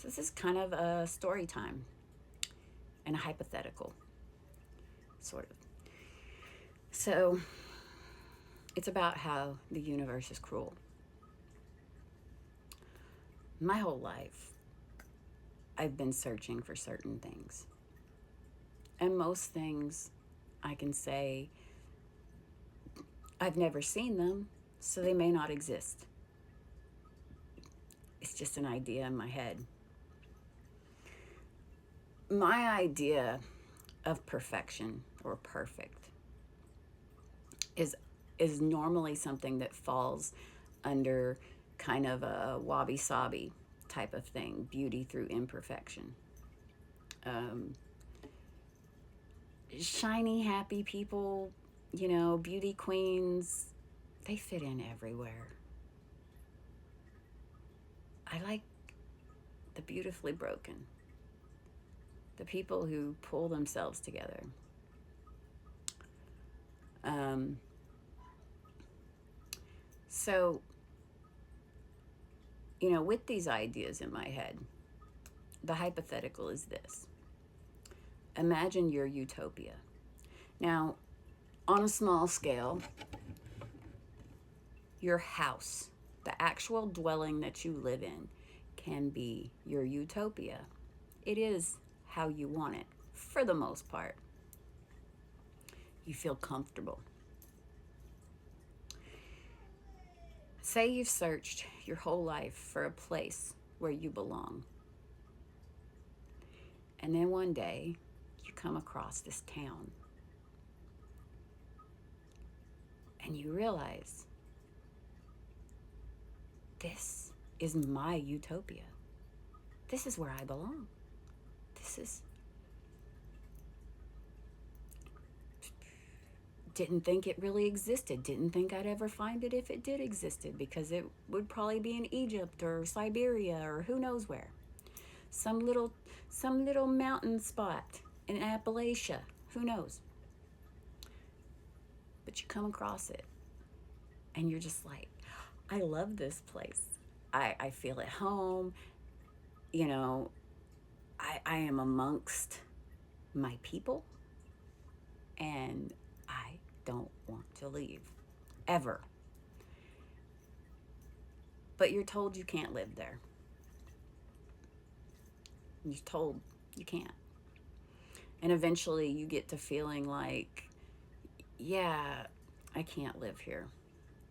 So this is kind of a story time and a hypothetical, sort of. So it's about how the universe is cruel. My whole life, I've been searching for certain things. And most things I can say I've never seen them, so they may not exist. It's just an idea in my head. My idea of perfection or perfect is is normally something that falls under kind of a wabi sabi type of thing, beauty through imperfection. Um, Shiny, happy people, beauty queens, they fit in everywhere. I like the beautifully broken, the people who pull themselves together. Um, so, with these ideas in my head, the hypothetical is this: imagine your utopia. Now, on a small scale, your house, the actual dwelling that you live in, can be your utopia. It is how you want it, for the most part. You feel comfortable. Say you've searched your whole life for a place where you belong. And then one day, you come across this town and you realize this is my utopia. This is where I belong. This is. Didn't think it really existed. Didn't think I'd ever find it if it did existed, because it would probably be in Egypt or Siberia or who knows where. Some little mountain spot in Appalachia. Who knows? But you come across it and you're just like, I love this place. I feel at home. You know, I am amongst my people and I don't want to leave. Ever. But you're told you can't live there. You're told you can't. And eventually you get to feeling like, yeah, I can't live here.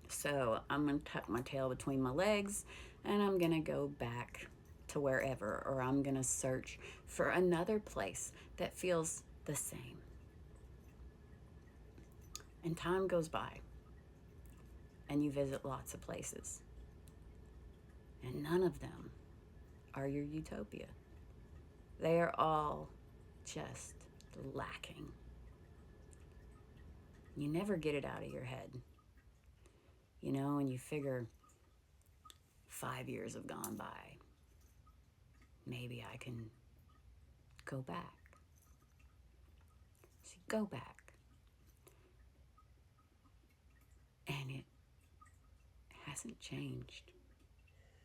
So I'm going to tuck my tail between my legs and I'm going to go back to wherever, or I'm going to search for another place that feels the same. And time goes by and you visit lots of places. And none of them are your utopia. They are all just lacking. You never get it out of your head. And you figure 5 years have gone by. Maybe I can go back. So you go back. And it hasn't changed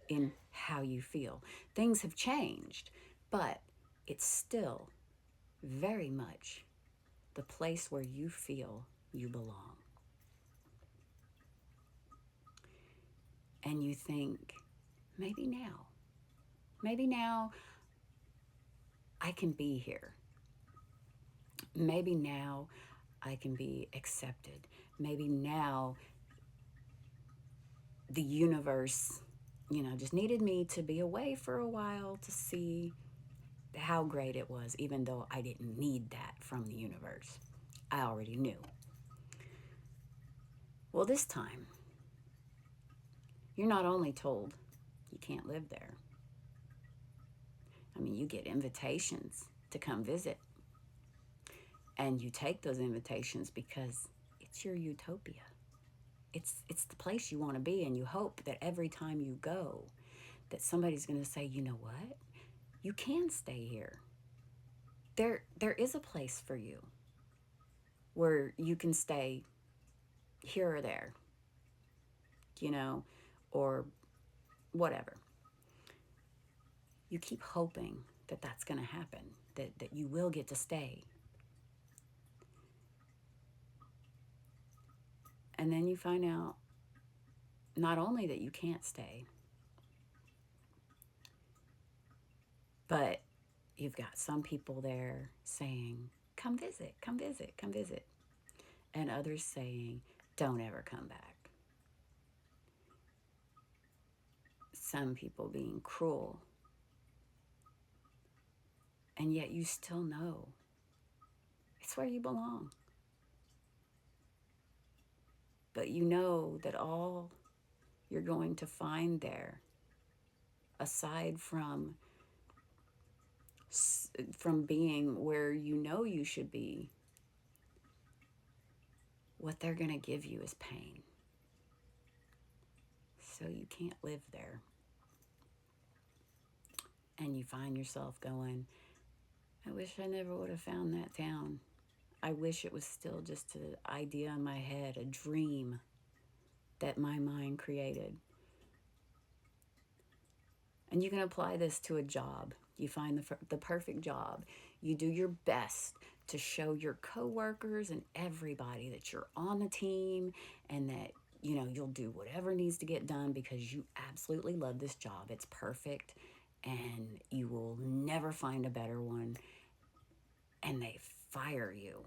in how you feel. Things have changed, but it's still very much the place where you feel you belong. And you think, maybe now I can be here. Maybe now I can be accepted. Maybe now the universe, just needed me to be away for a while to see how great it was, even though I didn't need that from the universe. I already knew. Well, this time, you're not only told you can't live there. I mean, you get invitations to come visit. And you take those invitations because it's your utopia. It's the place you want to be, and you hope that every time you go, that somebody's going to say, you know what? You can stay here. There is a place for you where you can stay here or there, or whatever. you keep hoping that that's going to happen, that you will get to stay. And then you find out not only that you can't stay, but you've got some people there saying, come visit, come visit, come visit. And others saying, don't ever come back. Some people being cruel. And yet you still know it's where you belong. But you know that all you're going to find there, aside from being where you know you should be, what they're going to give you is pain. So you can't live there. And you find yourself going, I wish I never would have found that town. I wish it was still just an idea in my head, a dream that my mind created. And you can apply this to a job. You find the perfect job. You do your best to show your coworkers and everybody that you're on the team and that, you'll do whatever needs to get done because you absolutely love this job. It's perfect and you will never find a better one. And they fire you.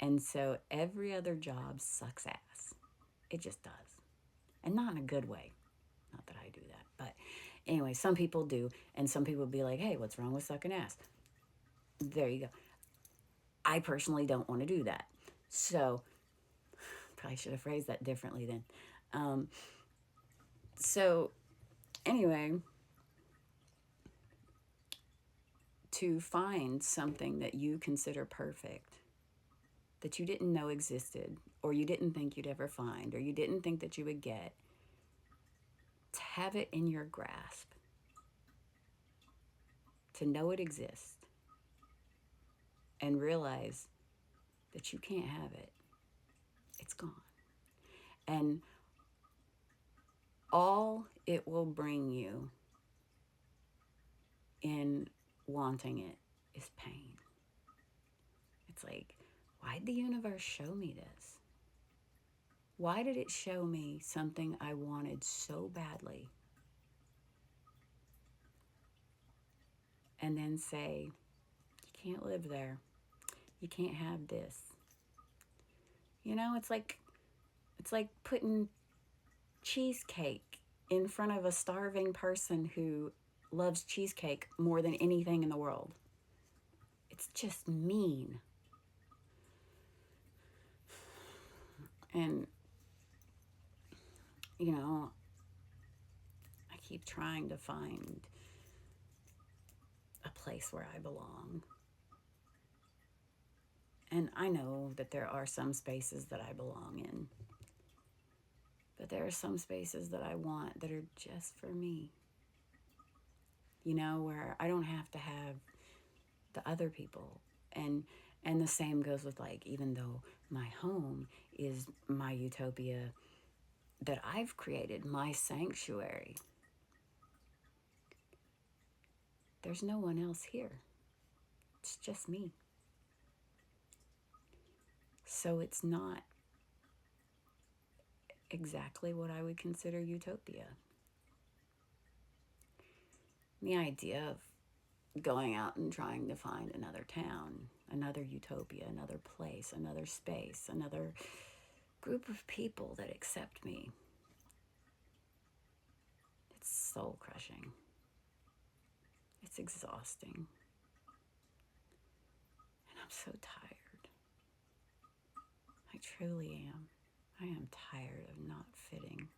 And so every other job sucks ass. It just does. And not in a good way. Not that I do that. But anyway, some people do. And some people be like, hey, what's wrong with sucking ass? There you go. I personally don't want to do that. So, probably should have phrased that differently then. So, anyway, to find something that you consider perfect, that you didn't know existed, or you didn't think you'd ever find, or you didn't think that you would get, to have it in your grasp, to know it exists, and realize that you can't have it. It's gone. And all it will bring you in wanting it is pain. It's like, why'd the universe show me this? Why did it show me something I wanted so badly? And then say, you can't live there. You can't have this. It's like putting cheesecake in front of a starving person who loves cheesecake more than anything in the world. It's just mean. And, I keep trying to find a place where I belong. And I know that there are some spaces that I belong in. But there are some spaces that I want that are just for me. Where I don't have to have the other people. And the same goes with, like, even though my home is my utopia that I've created, my sanctuary, there's no one else here. It's just me. So it's not exactly what I would consider utopia. The idea of going out and trying to find another town, another utopia, another place, another space, another group of people that accept me, it's soul crushing. It's exhausting. And I'm so tired. I truly am. I am tired of not fitting.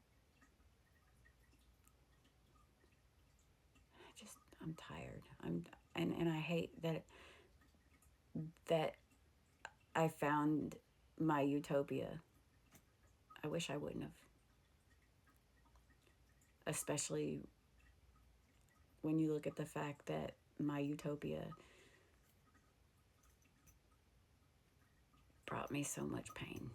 I'm tired. And I hate that I found my utopia. I wish I wouldn't have. Especially when you look at the fact that my utopia brought me so much pain.